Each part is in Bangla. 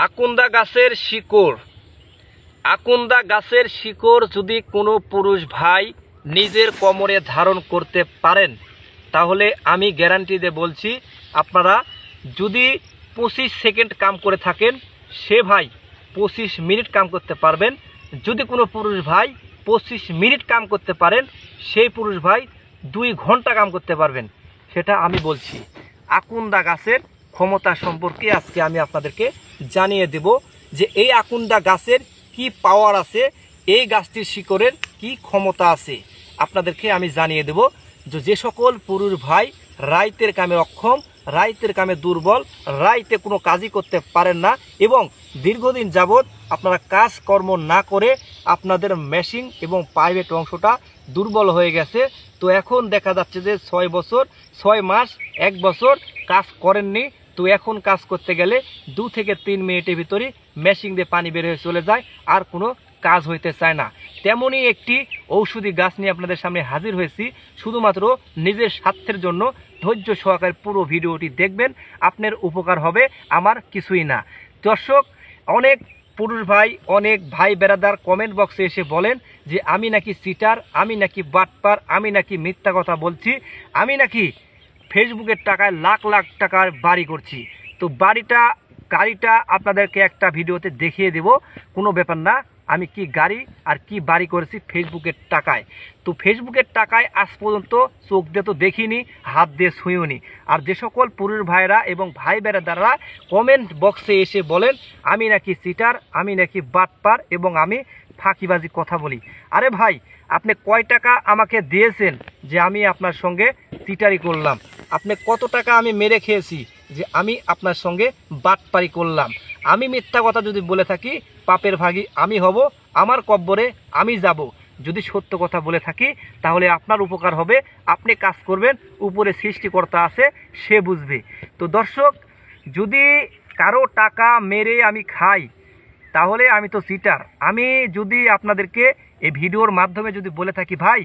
আকুন্দা গাছের শিকড়। আকুন্দা গাছের শিকড় যদি কোনো পুরুষ ভাই নিজের কোমরে ধারণ করতে পারেন, তাহলে আমি গ্যারান্টি দিয়ে বলছি, আপনারা যদি 25 সেকেন্ড কাম করে থাকেন, সে ভাই 25 মিনিট কাম করতে পারবেন। যদি কোনো পুরুষ ভাই 25 মিনিট কাম করতে পারেন, সেই পুরুষ ভাই 2 ঘন্টা কাম করতে পারবেন। সেটা আমি বলছি। আকুন্দা গাছের ক্ষমতা সম্পর্কে আজকে আমি আপনাদেরকে জানিয়ে দেব যে এই আকুন্দা গাছের কি পাওয়ার আছে, এই গাছটির শিকড়ের কি ক্ষমতা আছে, আপনাদেরকে আমি জানিয়ে দেব। যে সকল পুরুষ ভাই রাইতের কামে অক্ষম, রাইতের কামে দুর্বল, রাইতে কোনো কাজই করতে পারেন না এবং দীর্ঘদিন যাবৎ আপনারা কাজকর্ম না করে আপনাদের মেশিন এবং প্রাইভেট অংশটা দুর্বল হয়ে গেছে, তো এখন দেখা যাচ্ছে যে 6 বছর 6 মাস 1 বছর কাজ করেননি, তো এখন কাজ করতে গেলে 2 থেকে 3 মিনিটের ভিতরে মেশিন দিয়ে পানি বের হয়ে চলে যায়, আর কোনো কাজ হইতে চায় না। তেমনই একটি ঔষধি গাছ নিয়ে আপনাদের সামনে হাজির হয়েছি। শুধুমাত্র নিজের স্বার্থের জন্য ধৈর্য সহকারে পুরো ভিডিওটি দেখবেন, আপনার উপকার হবে, আমার কিছুই না। দর্শক, অনেক পুরুষ ভাই, অনেক ভাই বেরাদার কমেন্ট বক্সে এসে বলেন যে আমি নাকি চিটার, আমি নাকি বাটপার, আমি নাকি মিথ্যা কথা বলছি, আমি নাকি ফেসবুকের টাকায় লাখ লাখ টাকার বাড়ি করছি। তো গাড়িটা আপনাদেরকে একটা ভিডিওতে দেখিয়ে দেব, কোনো ব্যাপার না। আমি কি গাড়ি আর কি বাড়ি করেছি ফেসবুকের টাকায়। তো ফেসবুকের টাকায় আজ পর্যন্ত চোখ দিয়ে তো দেখিনি, হাত দিয়ে ছুঁইওনি। আর যে সকল পুরুষ ভাইরা এবং ভাই বেরাদাররা কমেন্ট বক্সে এসে বলেন আমি নাকি চিটার, আমি নাকি বাটপার এবং আমি ফাঁকিবাজি কথা বলি, আরে ভাই, আপনি কয় টাকা আমাকে দিয়েছেন যে আমি আপনার সঙ্গে চিটারি করলাম? আপনি কত টাকা আমি মেরে খেয়েছি যে আমি আপনার সঙ্গে বাটপারি করলাম? আমি মিথ্যা কথা যদি বলে থাকি, পাপের ভাগী আমি হব, আমার কব্বরে আমি যাব। যদি সত্য কথা বলে থাকি তাহলে আপনার উপকার হবে, আপনি কাজ করবেন, উপরে সৃষ্টিকর্তা আছে, সে বুঝবে। তো দর্শক, যদি কারো টাকা মেরে আমি খাই তাহলে আমি তো চিটার। আমি যদি আপনাদেরকে এই ভিডিওর মাধ্যমে যদি বলে থাকি ভাই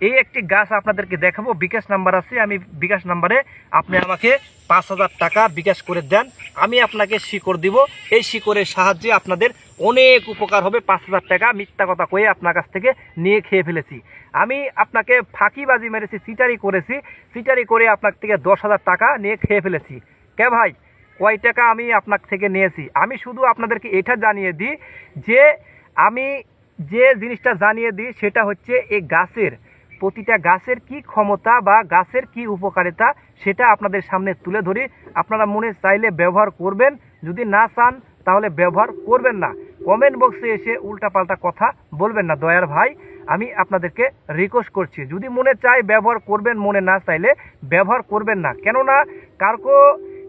এই একটি গাছ আপনাদেরকে দেখাবো, বিকাশ নাম্বার আছে, আমি বিকাশ নাম্বারে আপনি আমাকে 5,000 টাকা বিকাশ করে দেন, আমি আপনাকে শিকড় দিব, এই শিকড়ের সাহায্যে আপনাদের অনেক উপকার হবে। 5,000 টাকা মিথ্যা কথা কয়ে আপনার কাছ থেকে নিয়ে খেয়ে ফেলেছি, আমি আপনাকে ফাঁকিবাজি মেরেছি, চিটারি করেছি, চিটারি করে আপনার থেকে 10,000 টাকা নিয়ে খেয়ে ফেলেছি। কে ভাই, কয় টাকা আমি আপনার থেকে নিয়েছি? আমি শুধু আপনাদেরকে এটা জানিয়ে দিই যে আমি যে জিনিসটা জানিয়ে দিই সেটা হচ্ছে এই গাছের, প্রতিটা গাছের কি ক্ষমতা বা গাছের কি উপকারিতা সেটা আপনাদের সামনে তুলে ধরি। আপনারা মনে চাইলে ব্যবহার করবেন, যদি না চান তাহলে ব্যবহার করবেন না। কমেন্ট বক্সে এসে উল্টাপাল্টা কথা বলবেন না দয়ার ভাই, আমি আপনাদেরকে রিকোয়েস্ট করছি। যদি মনে চায় ব্যবহার করবেন, মনে না চাইলে ব্যবহার করবেন না। কেননা কারকো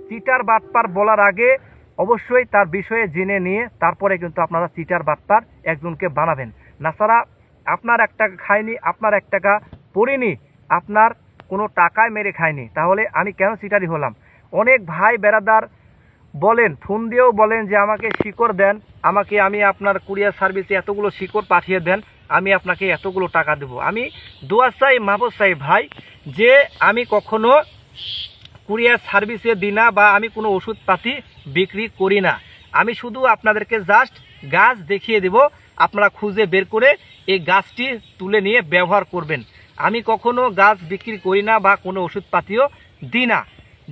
চিটার বাটপার বলার আগে অবশ্যই তার বিষয়ে জেনে নিয়ে তারপরে কিন্তু আপনারা চিটার বাটপার একজনকে বানাবেন। নাছাড়া আপনার 1 টাকা খায়নি, আপনার 1 টাকা পড়িনি, আপনার কোনো টাকায় মেরে খায়নি, তাহলে আমি কেন চিটারি হলাম? অনেক ভাই বেরাদার বলেন, ফোন দিয়েও বলেন যে আমাকে শিকড় দেন, আমি আপনার কুরিয়ার সার্ভিসে এতগুলো শিকড় পাঠিয়ে দেন, আমি আপনাকে এতগুলো টাকা দেব। আমি দোয়া চাই, মাহবুব চাই ভাই, যে আমি কখনো কুরিয়ার সার্ভিসে দিই না বা আমি কোনো ওষুধপাতি বিক্রি করি না। আমি শুধু আপনাদেরকে জাস্ট গাছ দেখিয়ে দেব, আপনারা খুঁজে বের করে এই গাছটি তুলে নিয়ে ব্যবহার করবেন। আমি কখনো গাছ বিক্রি করি না বা কোনো ওষুধপাতিও দিই না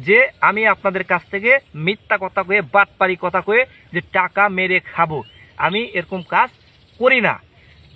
যে আমি আপনাদের কাছ থেকে মিথ্যা কথা কয়ে, বাটপারি কথা কয়ে যে টাকা মেরে খাবো, আমি এরকম কাজ করি না।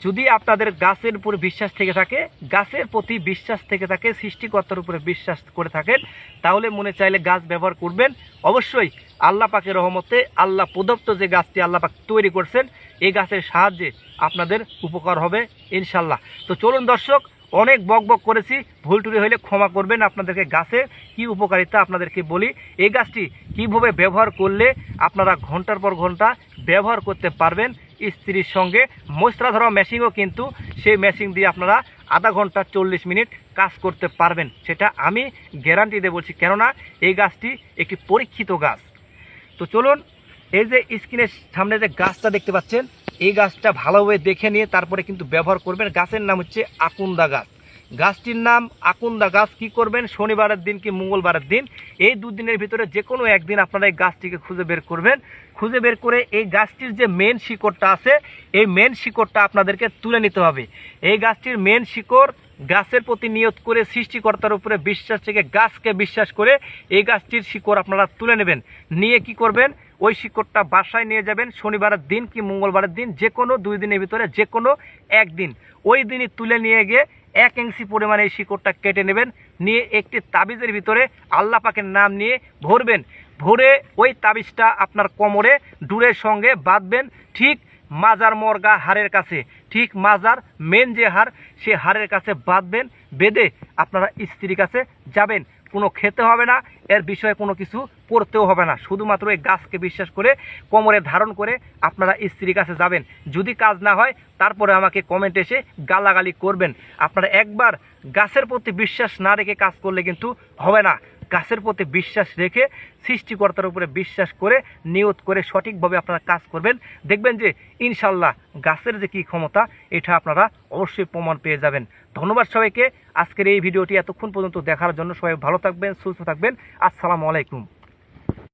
যদি আপনাদের গাছের উপর বিশ্বাস থেকে থাকে, গাছের প্রতি বিশ্বাস থেকে থাকে, সৃষ্টিকর্তার উপরে বিশ্বাস করে থাকেন, তাহলে মনে চাইলে গাছ ব্যবহার করবেন। অবশ্যই আল্লাহ পাকের রহমতে, আল্লাহ প্রদত্ত যে গাছটি আল্লাহ পাক তৈরি করছেন, এই গাছের সাহায্যে আপনাদের উপকার হবে ইনশাল্লাহ। তো চলুন দর্শক, অনেক বক করেছি, ভুল টুরি হলে ক্ষমা করবেন। আপনাদেরকে গাছের কি উপকারিতা আপনাদেরকে বলি, এই গাছটি কীভাবে ব্যবহার করলে আপনারা ঘন্টার পর ঘন্টা ব্যবহার করতে পারবেন। স্ত্রীর সঙ্গে মশলা ধরা মেশিনও কিন্তু, সেই মেশিন দিয়ে আপনারা আধা ঘন্টা 40 মিনিট কাজ করতে পারবেন, সেটা আমি গ্যারান্টি দিয়ে বলছি। কেননা এই গাছটি একটি পরীক্ষিত গাছ। তো চলুন, এই যে স্ক্রিনের সামনে যে গাছটা দেখতে পাচ্ছেন, এই গাছটা ভালোভাবে দেখে নিয়ে তারপরে কিন্তু ব্যবহার করবেন। গাছের নাম হচ্ছে আকুন্দা গাছ। গাছটির নাম আকুন্দা গাছ। কি করবেন, শনিবারের দিন কি মঙ্গলবারের দিন, এই দুদিনের ভিতরে যে কোনো একদিন আপনারা এই গাছটিকে খুঁজে বের করবেন। খুঁজে বের করে এই গাছটির যে মেন শিকড়টা আছে, এই মেন শিকড়টা আপনাদেরকে তুলে নিতে হবে। এই গাছটির মেন শিকড় গাছের প্রতি নিয়ত করে, সৃষ্টিকর্তার উপরে বিশ্বাস থেকে, গাছকে বিশ্বাস করে এই গাছটির শিকড় আপনারা তুলে নেবেন। নিয়ে কি করবেন, ওই শিকড়টা বাসায় নিয়ে যাবেন। শনিবারের দিন কি মঙ্গলবারের দিন, যে কোনো 2 দিনের ভিতরে যে কোনো একদিন, ওই দিনই তুলে নিয়ে গিয়ে 1 ইঞ্চি পরিমাণে এই শিকড়টা কেটে নেবেন। নিয়ে একটি তাবিজের ভিতরে আল্লাহ পাকের নাম নিয়ে ভরবেন। ভরে ওই তাবিজটা আপনার কোমরে ডুরের সঙ্গে বাঁধবেন, ঠিক মাজার মর্গা হাড়ের কাছে, ঠিক মাজার মেন যে হাড়, সে হাড়ের কাছে বাঁধবেন। বেঁধে আপনারা স্ত্রীর কাছে যাবেন। কোনো খেতে হবে না, এর বিষয়ে কোনো কিছু পড়তেও হবে না, শুধুমাত্র এই গাছকে বিশ্বাস করে কোমরে ধারণ করে আপনারা স্ত্রীর কাছে যাবেন। যদি কাজ না হয় তারপরে আমাকে কমেন্ট এসে গালাগালি করবেন। আপনারা একবার গাছের প্রতি বিশ্বাস না রেখে কাজ করলে কিন্তু হবে না। গাছের প্রতি বিশ্বাস রেখে, সৃষ্টিকর্তার উপরে বিশ্বাস করে, নিয়ত করে সঠিকভাবে আপনারা কাজ করবেন। দেখবেন যে ইনশাল্লাহ গাছের যে কী ক্ষমতা, এটা আপনারা অবশ্যই প্রমাণ পেয়ে যাবেন। ধন্যবাদ সবাইকে আজকের এই ভিডিওটি এতক্ষণ পর্যন্ত দেখার জন্য। সবাই ভালো থাকবেন, সুস্থ থাকবেন। আসসালামু আলাইকুম।